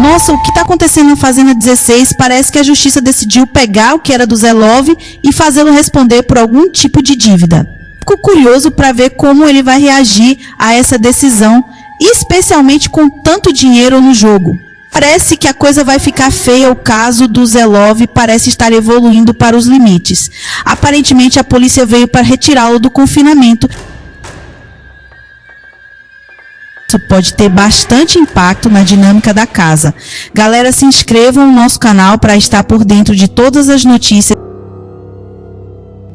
Nossa, o que está acontecendo na Fazenda 16? Parece que a justiça decidiu pegar o que era do Zé Love e fazê-lo responder por algum tipo de dívida. Fico curioso para ver como ele vai reagir a essa decisão, especialmente com tanto dinheiro no jogo. Parece que a coisa vai ficar feia. O caso do Zé Love parece estar evoluindo para os limites. Aparentemente, a polícia veio para retirá-lo do confinamento. Isso pode ter bastante impacto na dinâmica da casa. Galera, se inscrevam no nosso canal para estar por dentro de todas as notícias.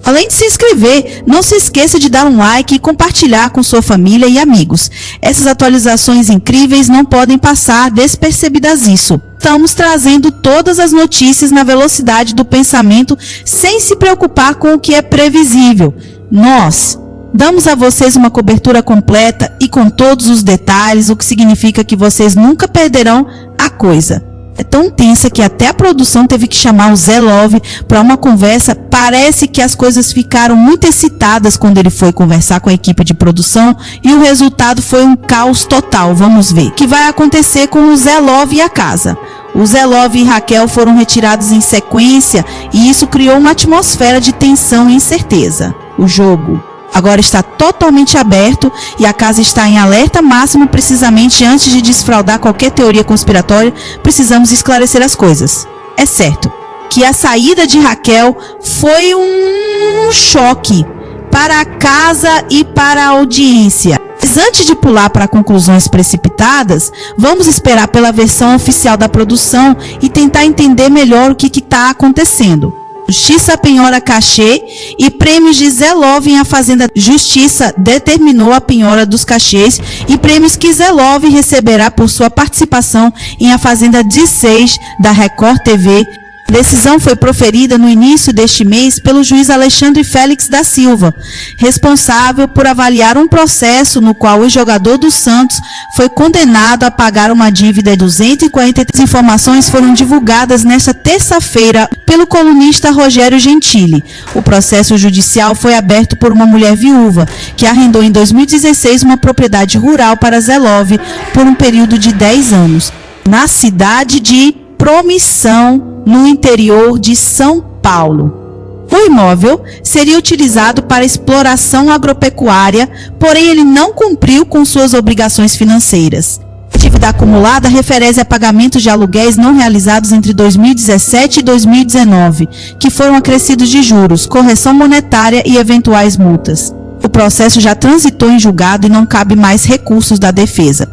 Além de se inscrever, não se esqueça de dar um like e compartilhar com sua família e amigos. Essas atualizações incríveis não podem passar despercebidas isso. Estamos trazendo todas as notícias na velocidade do pensamento, sem se preocupar com o que é previsível. Nós damos a vocês uma cobertura completa e com todos os detalhes, o que significa que vocês nunca perderão a coisa. É tão tensa que até a produção teve que chamar o Zé Love para uma conversa. Parece que as coisas ficaram muito excitadas quando ele foi conversar com a equipe de produção e o resultado foi um caos total. Vamos ver o que vai acontecer com o Zé Love e a casa. O Zé Love e Raquel foram retirados em sequência e isso criou uma atmosfera de tensão e incerteza. O jogo agora está totalmente aberto e a casa está em alerta máximo. Precisamente antes de desfraudar qualquer teoria conspiratória, precisamos esclarecer as coisas. É certo que a saída de Raquel foi um choque para a casa e para a audiência. Mas antes de pular para conclusões precipitadas, vamos esperar pela versão oficial da produção e tentar entender melhor o que está acontecendo. Justiça penhora cachê e prêmios de Zé Love em A Fazenda. Justiça determinou a penhora dos cachês e prêmios que Zé Love receberá por sua participação em A Fazenda 16 da Record TV. A decisão foi proferida no início deste mês pelo juiz Alexandre Félix da Silva, responsável por avaliar um processo no qual o jogador do Santos foi condenado a pagar uma dívida de 243. Informações foram divulgadas nesta terça-feira pelo colunista Rogério Gentili. O processo judicial foi aberto por uma mulher viúva que arrendou em 2016 uma propriedade rural para Zé Love por um período de 10 anos, na cidade de Promissão, no interior de São Paulo. O imóvel seria utilizado para exploração agropecuária, porém ele não cumpriu com suas obrigações financeiras. A dívida acumulada refere a pagamentos de aluguéis não realizados entre 2017 e 2019, que foram acrescidos de juros, correção monetária e eventuais multas. O processo já transitou em julgado e não cabe mais recursos da defesa.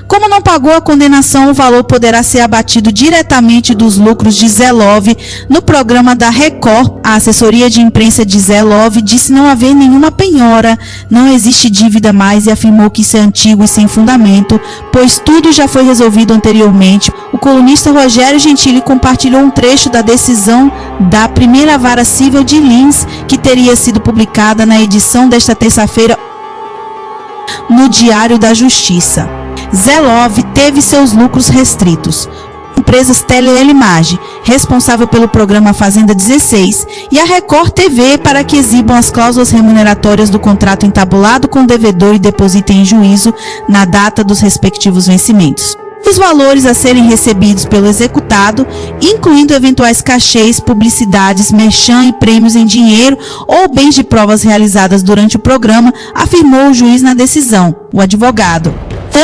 Como não pagou a condenação, o valor poderá ser abatido diretamente dos lucros de Zé Love no programa da Record. A assessoria de imprensa de Zé Love disse não haver nenhuma penhora, não existe dívida mais e afirmou que isso é antigo e sem fundamento, pois tudo já foi resolvido anteriormente. O colunista Rogério Gentili compartilhou um trecho da decisão da primeira vara civil de Lins, que teria sido publicada na edição desta terça-feira no Diário da Justiça. Zé Love teve seus lucros restritos. Empresas Teleimagem, responsável pelo programa Fazenda 16, e a Record TV para que exibam as cláusulas remuneratórias do contrato entabulado com o devedor e depositem em juízo na data dos respectivos vencimentos. Os valores a serem recebidos pelo executado, incluindo eventuais cachês, publicidades, merchan e prêmios em dinheiro ou bens de provas realizadas durante o programa, afirmou o juiz na decisão. O advogado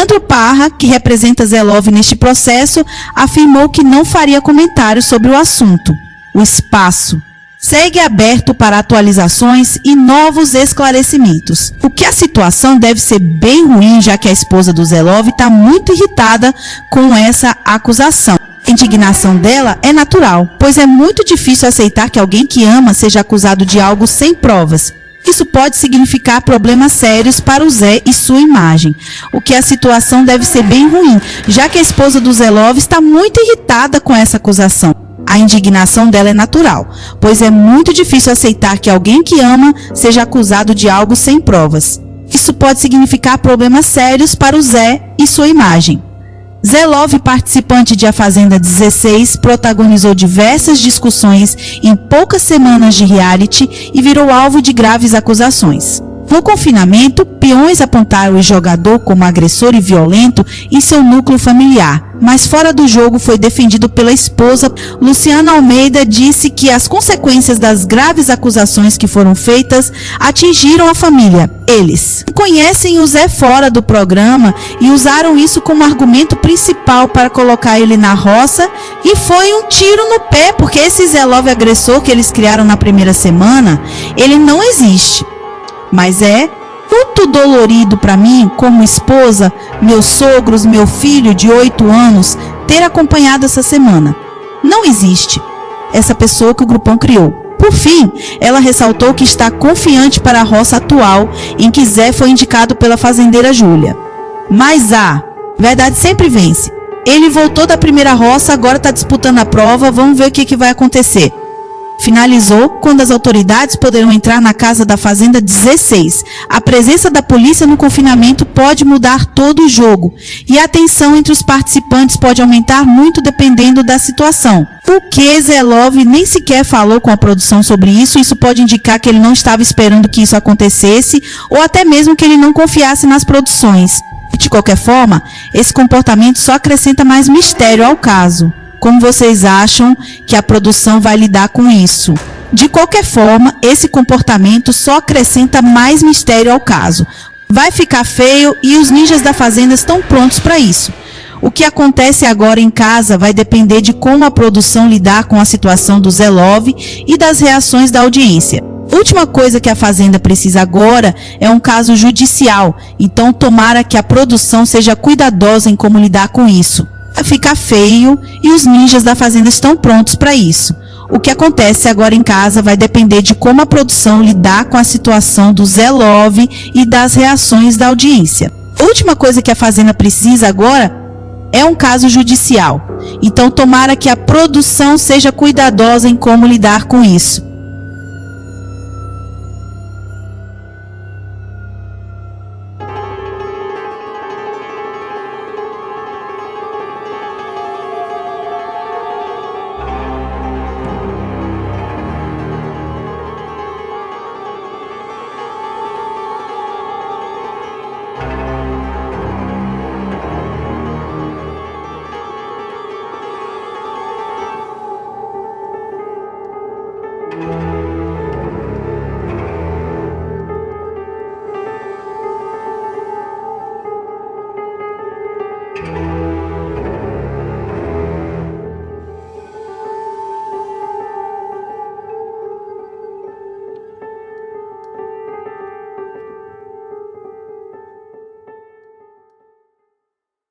Sandro Parra, que representa Zé Love neste processo, afirmou que não faria comentários sobre o assunto. O espaço segue aberto para atualizações e novos esclarecimentos. Porque a situação deve ser bem ruim, já que a esposa do Zé Love está muito irritada com essa acusação. A indignação dela é natural, pois é muito difícil aceitar que alguém que ama seja acusado de algo sem provas. Isso pode significar problemas sérios para o Zé e sua imagem. O que a situação deve ser bem ruim, já que a esposa do Zé Love está muito irritada com essa acusação. A indignação dela é natural, pois é muito difícil aceitar que alguém que ama seja acusado de algo sem provas. Isso pode significar problemas sérios para o Zé e sua imagem. Zé Love, participante de A Fazenda 16, protagonizou diversas discussões em poucas semanas de reality e virou alvo de graves acusações. No confinamento, peões apontaram o jogador como agressor e violento em seu núcleo familiar, mas fora do jogo foi defendido pela esposa. Luciana Almeida disse que as consequências das graves acusações que foram feitas atingiram a família. Eles conhecem o Zé fora do programa e usaram isso como argumento principal para colocar ele na roça, e foi um tiro no pé, porque esse Zé Love agressor que eles criaram na primeira semana, ele não existe. Mas é muito dolorido para mim, como esposa, meus sogros, meu filho de 8 anos, ter acompanhado essa semana. Não existe essa pessoa que o grupão criou. Por fim, ela ressaltou que está confiante para a roça atual, em que Zé foi indicado pela fazendeira Júlia. Mas a verdade sempre vence. Ele voltou da primeira roça, agora está disputando a prova, vamos ver o que vai acontecer. Finalizou quando as autoridades poderão entrar na casa da Fazenda 16. A presença da polícia no confinamento pode mudar todo o jogo, e a tensão entre os participantes pode aumentar muito dependendo da situação. Porque Zé Love nem sequer falou com a produção sobre isso, isso pode indicar que ele não estava esperando que isso acontecesse, ou até mesmo que ele não confiasse nas produções. De qualquer forma, esse comportamento só acrescenta mais mistério ao caso. Como vocês acham que a produção vai lidar com isso? De qualquer forma, esse comportamento só acrescenta mais mistério ao caso. Vai ficar feio e os ninjas da fazenda estão prontos para isso. O que acontece agora em casa vai depender de como a produção lidar com a situação do Zé Love e das reações da audiência. Última coisa que a Fazenda precisa agora é um caso judicial, então tomara que a produção seja cuidadosa em como lidar com isso. Vai ficar feio e os ninjas da Fazenda estão prontos para isso. O que acontece agora em casa vai depender de como a produção lidar com a situação do Zé Love e das reações da audiência. A última coisa que a Fazenda precisa agora é um caso judicial. Então tomara que a produção seja cuidadosa em como lidar com isso.